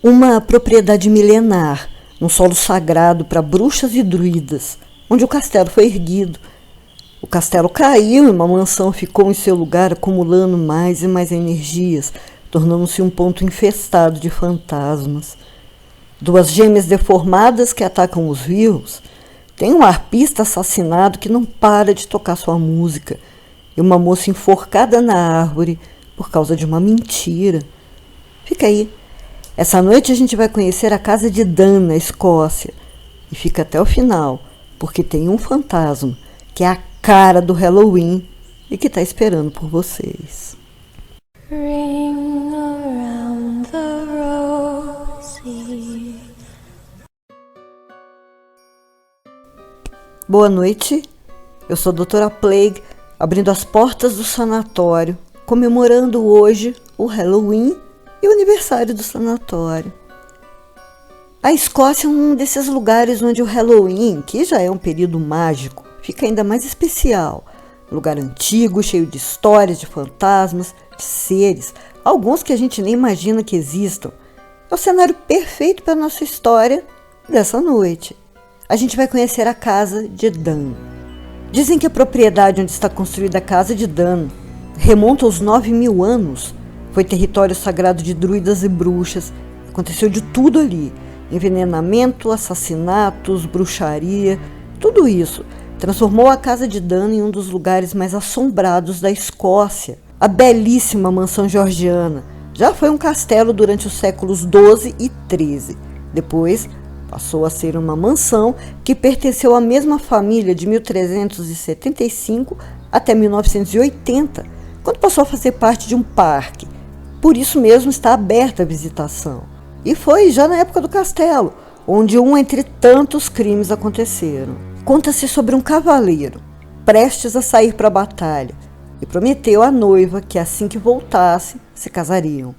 Uma propriedade milenar, um solo sagrado para bruxas e druidas, onde o castelo foi erguido. O castelo caiu e uma mansão ficou em seu lugar, acumulando mais e mais energias, tornando-se um ponto infestado de fantasmas. Duas gêmeas deformadas que atacam os vivos. Tem um arpista assassinado que não para de tocar sua música. E uma moça enforcada na árvore por causa de uma mentira. Fica aí. Essa noite a gente vai conhecer a casa de Dan, na Escócia. E fica até o final, porque tem um fantasma que é a cara do Halloween e que está esperando por vocês. Ring around the rosy. Boa noite, eu sou a Doutora Plague, abrindo as portas do sanatório, comemorando hoje o Halloween e o aniversário do sanatório. A Escócia é um desses lugares onde o Halloween, que já é um período mágico, fica ainda mais especial. Lugar antigo, cheio de histórias, de fantasmas, de seres, alguns que a gente nem imagina que existam. É o cenário perfeito para a nossa história dessa noite. A gente vai conhecer a casa de Dan. Dizem que a propriedade onde está construída a casa de Dan remonta aos 9.000 anos. Foi território sagrado de druidas e bruxas. Aconteceu de tudo ali. Envenenamento, assassinatos, bruxaria, tudo isso transformou a casa de Dan em um dos lugares mais assombrados da Escócia. A belíssima mansão georgiana já foi um castelo durante os séculos XII e XIII. Depois passou a ser uma mansão que pertenceu à mesma família de 1375 até 1980, quando passou a fazer parte de um parque. Por isso mesmo está aberta a visitação. E foi já na época do castelo, onde um entre tantos crimes aconteceram. Conta-se sobre um cavaleiro, prestes a sair para a batalha, e prometeu à noiva que assim que voltasse, se casariam.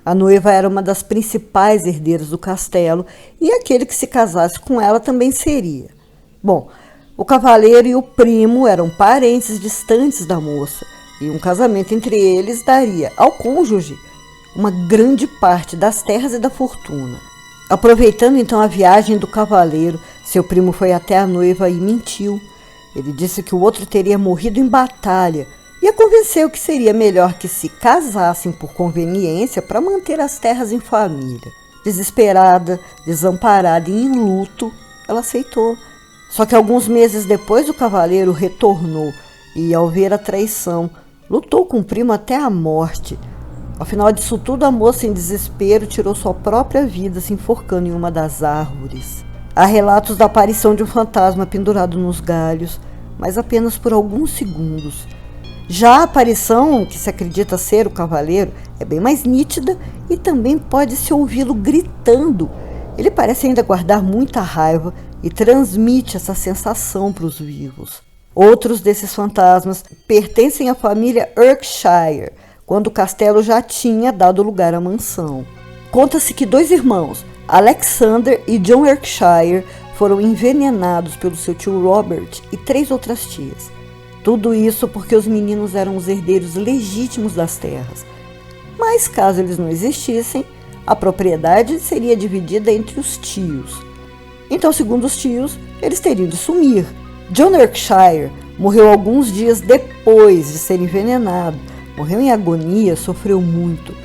A noiva era uma das principais herdeiras do castelo e aquele que se casasse com ela também seria. Bom, o cavaleiro e o primo eram parentes distantes da moça e um casamento entre eles daria ao cônjuge uma grande parte das terras e da fortuna. Aproveitando então a viagem do cavaleiro, seu primo foi até a noiva e mentiu. Ele disse que o outro teria morrido em batalha e a convenceu que seria melhor que se casassem por conveniência para manter as terras em família. Desesperada, desamparada e em luto, ela aceitou. Só que alguns meses depois o cavaleiro retornou e, ao ver a traição, lutou com o primo até a morte. Ao final disso tudo, a moça, em desespero, tirou sua própria vida se enforcando em uma das árvores. Há relatos da aparição de um fantasma pendurado nos galhos, mas apenas por alguns segundos. Já a aparição, que se acredita ser o cavaleiro, é bem mais nítida e também pode-se ouvi-lo gritando. Ele parece ainda guardar muita raiva e transmite essa sensação para os vivos. Outros desses fantasmas pertencem à família Erkshire, quando o castelo já tinha dado lugar à mansão. Conta-se que 2 irmãos, Alexander e John Erkshire, foram envenenados pelo seu tio Robert e 3 outras tias. Tudo isso porque os meninos eram os herdeiros legítimos das terras. Mas caso eles não existissem, a propriedade seria dividida entre os tios. Então, segundo os tios, eles teriam de sumir. John Erkshire morreu alguns dias depois de ser envenenado. Morreu em agonia, sofreu muito.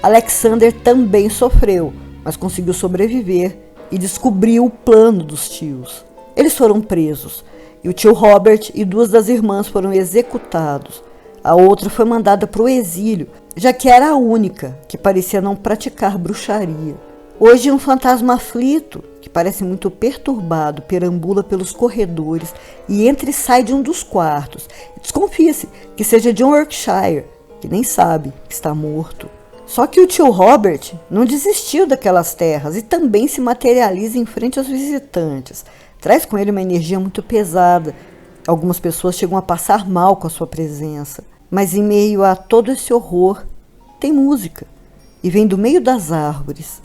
Alexander também sofreu, mas conseguiu sobreviver e descobriu o plano dos tios. Eles foram presos, e o tio Robert e 2 das irmãs foram executados. A outra foi mandada para o exílio, já que era a única que parecia não praticar bruxaria. Hoje um fantasma aflito, que parece muito perturbado, perambula pelos corredores e entra e sai de um dos quartos. Desconfia-se que seja John Erkshire, que nem sabe que está morto. Só que o tio Robert não desistiu daquelas terras e também se materializa em frente aos visitantes. Traz com ele uma energia muito pesada. Algumas pessoas chegam a passar mal com a sua presença. Mas em meio a todo esse horror, tem música. E vem do meio das árvores.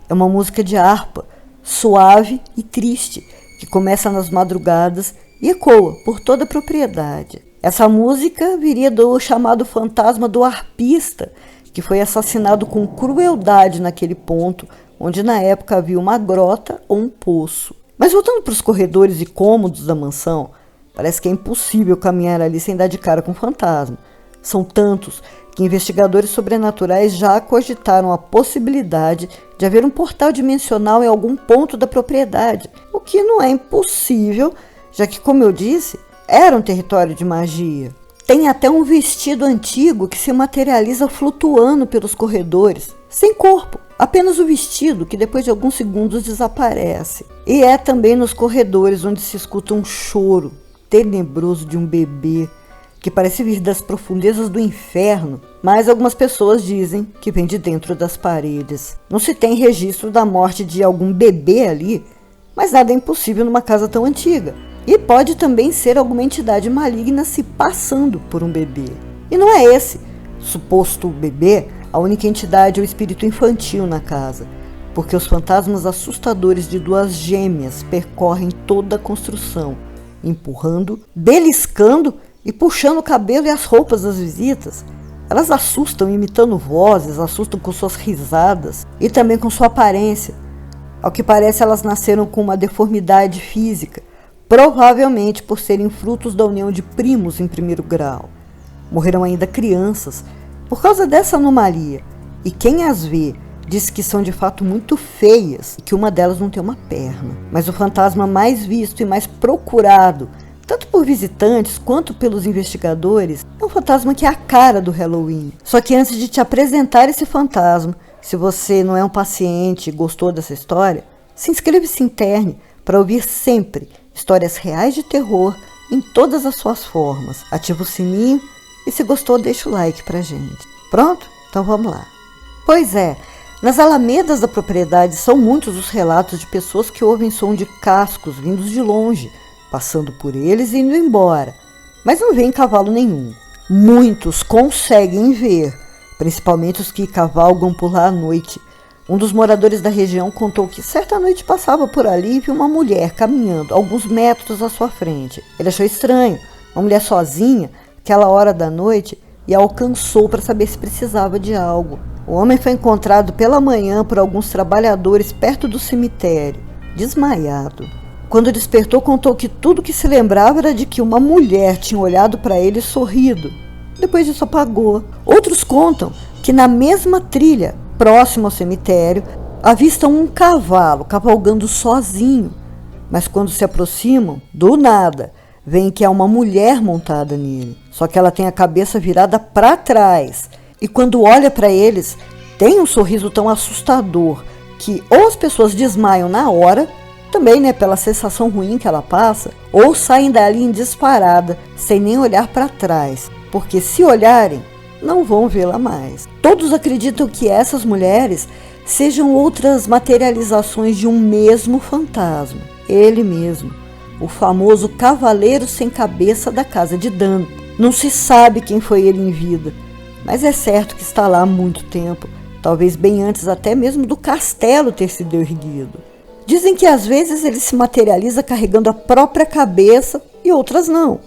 É uma música de harpa, suave e triste, que começa nas madrugadas e ecoa por toda a propriedade. Essa música viria do chamado fantasma do arpista, que foi assassinado com crueldade naquele ponto onde na época havia uma grota ou um poço. Mas voltando para os corredores e cômodos da mansão, parece que é impossível caminhar ali sem dar de cara com fantasma. São tantos que investigadores sobrenaturais já cogitaram a possibilidade de haver um portal dimensional em algum ponto da propriedade, o que não é impossível, já que, como eu disse, era um território de magia. Tem até um vestido antigo que se materializa flutuando pelos corredores, sem corpo, apenas o vestido que depois de alguns segundos desaparece. E é também nos corredores onde se escuta um choro tenebroso de um bebê, que parece vir das profundezas do inferno, mas algumas pessoas dizem que vem de dentro das paredes. Não se tem registro da morte de algum bebê ali, mas nada é impossível numa casa tão antiga. E pode também ser alguma entidade maligna se passando por um bebê. E não é esse suposto bebê a única entidade ou espírito infantil na casa, porque os fantasmas assustadores de duas gêmeas percorrem toda a construção, empurrando, beliscando e puxando o cabelo e as roupas das visitas. Elas assustam imitando vozes, assustam com suas risadas e também com sua aparência. Ao que parece, elas nasceram com uma deformidade física, provavelmente por serem frutos da união de primos em primeiro grau. Morreram ainda crianças por causa dessa anomalia, e quem as vê diz que são de fato muito feias e que uma delas não tem uma perna. Mas o fantasma mais visto e mais procurado, tanto por visitantes quanto pelos investigadores, é um fantasma que é a cara do Halloween. Só que antes de te apresentar esse fantasma, se você não é um paciente e gostou dessa história, se inscreva e se interne para ouvir sempre histórias reais de terror em todas as suas formas. Ativa o sininho e se gostou, deixa o like pra gente. Pronto? Então vamos lá. Pois é, nas alamedas da propriedade são muitos os relatos de pessoas que ouvem som de cascos vindos de longe, passando por eles e indo embora, mas não veem cavalo nenhum. Muitos conseguem ver, principalmente os que cavalgam por lá à noite. Um dos moradores da região contou que certa noite passava por ali e viu uma mulher caminhando alguns metros à sua frente. Ele achou estranho, uma mulher sozinha, aquela hora da noite, e a alcançou para saber se precisava de algo. O homem foi encontrado pela manhã por alguns trabalhadores perto do cemitério, desmaiado. Quando despertou, contou que tudo que se lembrava era de que uma mulher tinha olhado para ele e sorrido. Depois disso apagou. Outros contam que na mesma trilha, próximo ao cemitério, avistam um cavalo cavalgando sozinho. Mas quando se aproximam, do nada, veem que há uma mulher montada nele. Só que ela tem a cabeça virada para trás. E quando olha para eles, tem um sorriso tão assustador que ou as pessoas desmaiam na hora, também, pela sensação ruim que ela passa, ou saem dali em disparada, sem nem olhar para trás, porque se olharem, não vão vê-la mais. Todos acreditam que essas mulheres sejam outras materializações de um mesmo fantasma, ele mesmo, o famoso cavaleiro sem cabeça da casa de Dan. Não se sabe quem foi ele em vida, mas é certo que está lá há muito tempo, talvez bem antes até mesmo do castelo ter sido erguido. Dizem que às vezes ele se materializa carregando a própria cabeça e outras não.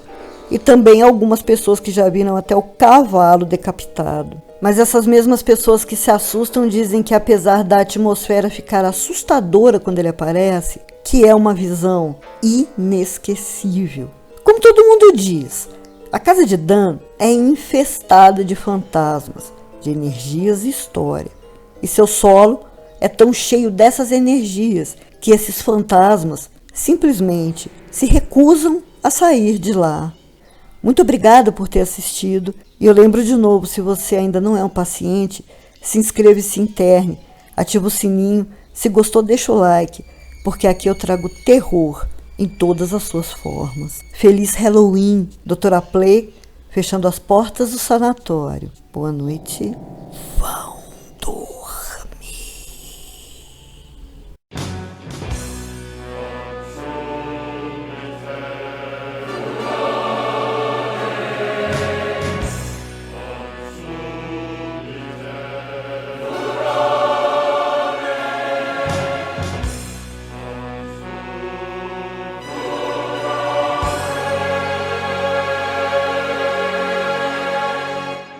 E também algumas pessoas que já viram até o cavalo decapitado. Mas essas mesmas pessoas que se assustam dizem que apesar da atmosfera ficar assustadora quando ele aparece, que é uma visão inesquecível. Como todo mundo diz, a casa de Dan é infestada de fantasmas, de energias e história. E seu solo é tão cheio dessas energias que esses fantasmas simplesmente se recusam a sair de lá. Muito obrigada por ter assistido. E eu lembro de novo, se você ainda não é um paciente, se inscreva e se interne. Ativa o sininho. Se gostou, deixa o like, porque aqui eu trago terror em todas as suas formas. Feliz Halloween, Doutora Play, fechando as portas do sanatório. Boa noite.